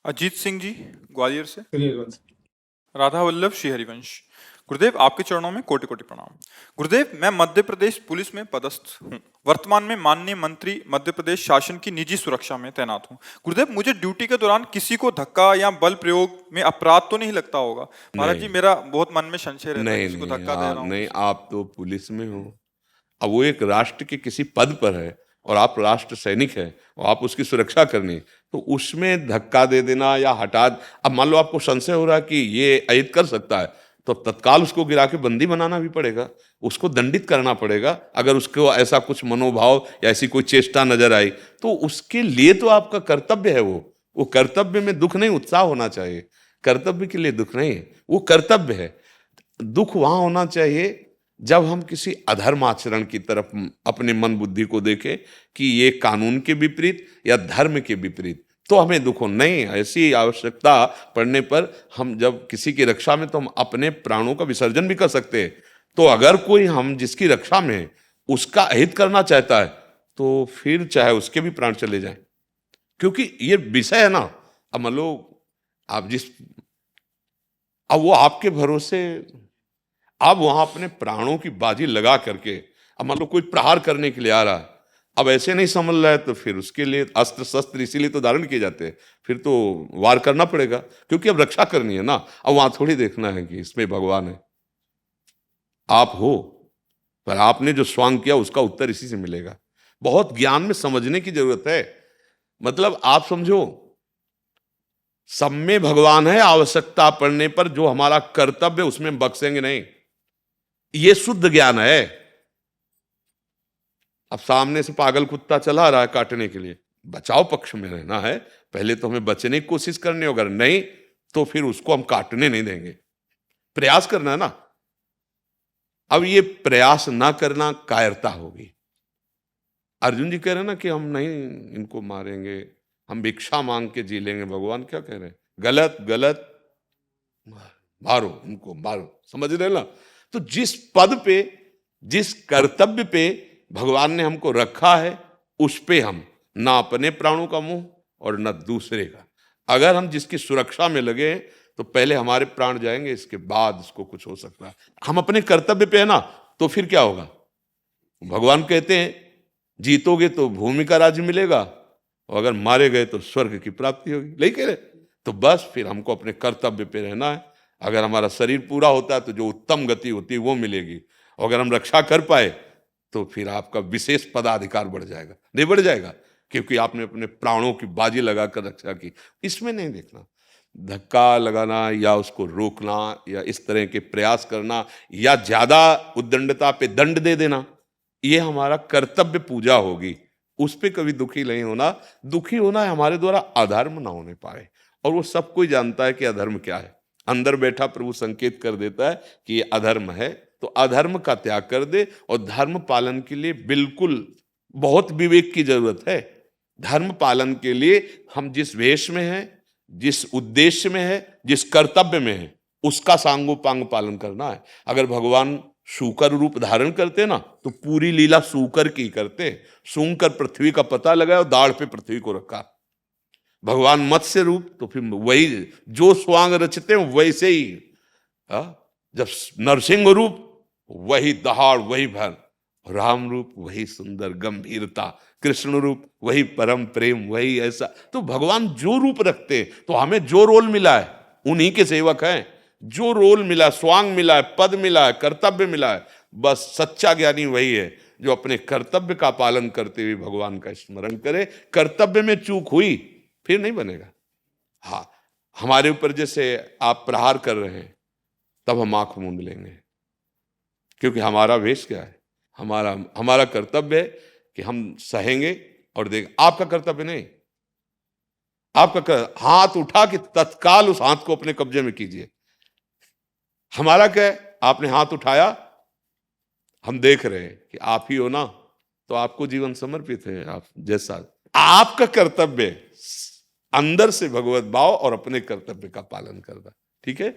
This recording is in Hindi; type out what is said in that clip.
अजीत सिंह जी, ग्वालियर से। चलिए बस। राधा वल्लभ श्री हरिवंश। गुरुदेव, आपके चरणों में कोटि कोटि प्रणाम। गुरुदेव, मैं मध्य प्रदेश पुलिस में पदस्थ हूँ। वर्तमान में माननीय मंत्री मध्य प्रदेश शासन की निजी सुरक्षा में तैनात हूँ। गुरुदेव, मुझे ड्यूटी के दौरान किसी को धक्का या बल प्रयोग में अपराध तो नहीं लगता होगा? महाराज जी, नहीं मेरा बहुत मन में संशय रहता है, नहीं किसी को नहीं धक्का दे रहा हूँ नहीं, किसी आप तो पुलिस में हो। अब वो एक राष्ट्र के किसी पद पर है और आप राष्ट्र सैनिक हैं और आप उसकी सुरक्षा करनी, तो उसमें धक्का दे देना या हटा, अब मान लो आपको संशय हो रहा है कि ये अहित कर सकता है, तो तत्काल उसको गिरा के बंदी बनाना भी पड़ेगा, उसको दंडित करना पड़ेगा। अगर उसको ऐसा कुछ मनोभाव या ऐसी कोई चेष्टा नजर आई तो उसके लिए तो आपका कर्तव्य है। वो कर्तव्य में दुख नहीं, उत्साह होना चाहिए। कर्तव्य के लिए दुख नहीं है, वो कर्तव्य है। दुख वहां होना चाहिए जब हम किसी अधर्म आचरण की तरफ अपने मन बुद्धि को देखें कि ये कानून के विपरीत या धर्म के विपरीत, तो हमें दुख हो। नहीं, ऐसी आवश्यकता पड़ने पर हम जब किसी की रक्षा में, तो हम अपने प्राणों का विसर्जन भी कर सकते हैं। तो अगर कोई हम जिसकी रक्षा में है उसका अहित करना चाहता है तो फिर चाहे उसके भी प्राण चले जाएं, क्योंकि ये विषय है ना। अब मान लो आप अब वो आपके भरोसे, आप वहां अपने प्राणों की बाजी लगा करके, अब मान लो कोई प्रहार करने के लिए आ रहा है, अब ऐसे नहीं संभल रहा है, तो फिर उसके लिए अस्त्र शस्त्र इसीलिए तो धारण किए जाते हैं, फिर तो वार करना पड़ेगा, क्योंकि अब रक्षा करनी है ना। अब वहां थोड़ी देखना है कि इसमें भगवान है। आप हो, पर आपने जो स्वांग किया उसका उत्तर इसी से मिलेगा। बहुत ज्ञान में समझने की जरूरत है। मतलब आप समझो, सब में भगवान है, आवश्यकता पड़ने पर जो हमारा कर्तव्य उसमें हम बख्शेंगे नहीं। ये शुद्ध ज्ञान है। अब सामने से पागल कुत्ता चला रहा है काटने के लिए, बचाव पक्ष में रहना है, पहले तो हमें बचने की कोशिश करनी होगी, अगर नहीं तो फिर उसको हम काटने नहीं देंगे, प्रयास करना है ना। अब ये प्रयास ना करना कायरता होगी। अर्जुन जी कह रहे हैं ना कि हम नहीं इनको मारेंगे, हम भिक्षा मांग के जी लेंगे। भगवान क्या कह रहे हैं? गलत गलत, मारो इनको, मारो। समझ रहे ना? तो जिस पद पे, जिस कर्तव्य पे भगवान ने हमको रखा है, उस पे हम ना अपने प्राणों का मुंह और ना दूसरे का। अगर हम जिसकी सुरक्षा में लगे तो पहले हमारे प्राण जाएंगे, इसके बाद उसको कुछ हो सकता है। हम अपने कर्तव्य पे है ना, तो फिर क्या होगा? भगवान कहते हैं जीतोगे तो भूमि का राज्य मिलेगा और अगर मारे गए तो स्वर्ग की प्राप्ति होगी। नहीं कह रहे? तो बस फिर हमको अपने कर्तव्य पे रहना है। अगर हमारा शरीर पूरा होता है तो जो उत्तम गति होती है वो मिलेगी, और अगर हम रक्षा कर पाए तो फिर आपका विशेष पदाधिकार बढ़ जाएगा। नहीं बढ़ जाएगा? क्योंकि आपने अपने प्राणों की बाजी लगाकर रक्षा की। इसमें नहीं देखना धक्का लगाना या उसको रोकना या इस तरह के प्रयास करना या ज्यादा उद्दंडता पे दंड दे देना, ये हमारा कर्तव्य पूजा होगी। उस पे कभी दुखी नहीं होना। दुखी होना है हमारे द्वारा अधर्म ना होने पाए, और वो सब कोई जानता है कि अधर्म क्या है। अंदर बैठा प्रभु संकेत कर देता है कि ये अधर्म है, तो अधर्म का त्याग कर दे, और धर्म पालन के लिए बिल्कुल बहुत विवेक की जरूरत है। धर्म पालन के लिए हम जिस वेश में हैं, जिस उद्देश्य में है, जिस कर्तव्य में है, उसका सांगोपांग पालन करना है। अगर भगवान सूकर रूप धारण करते ना तो पूरी लीला सूकर की करते। सूंघ कर पृथ्वी का पता लगाया और दाढ़ पे पृथ्वी को रखा। भगवान मत्स्य रूप तो फिर वही जो स्वांग रचते हैं वैसे ही। जब नरसिंह रूप वही दहाड़ वही भर, राम रूप वही सुंदर गंभीरता, कृष्ण रूप वही परम प्रेम, वही ऐसा। तो भगवान जो रूप रखते हैं, तो हमें जो रोल मिला है उन्हीं के सेवक हैं। जो रोल मिला, स्वांग मिला है, पद मिला है, कर्तव्य मिला है, बस सच्चा ज्ञानी वही है जो अपने कर्तव्य का पालन करते हुए भगवान का स्मरण करे। कर्तव्य में चूक हुई फिर नहीं बनेगा। हाँ, हमारे ऊपर जैसे आप प्रहार कर रहे हैं तब हम आंख मूंद लेंगे, क्योंकि हमारा वेश क्या है? हमारा हमारा कर्तव्य है कि हम सहेंगे और देख। आपका कर्तव्य नहीं। हाथ उठा के तत्काल उस हाथ को अपने कब्जे में कीजिए। हमारा क्या है? आपने हाथ उठाया, हम देख रहे हैं कि आप ही हो ना, तो आपको जीवन समर्पित है। आप जैसा आपका कर्तव्य अंदर से भगवत भाव और अपने कर्तव्य का पालन करना। ठीक है?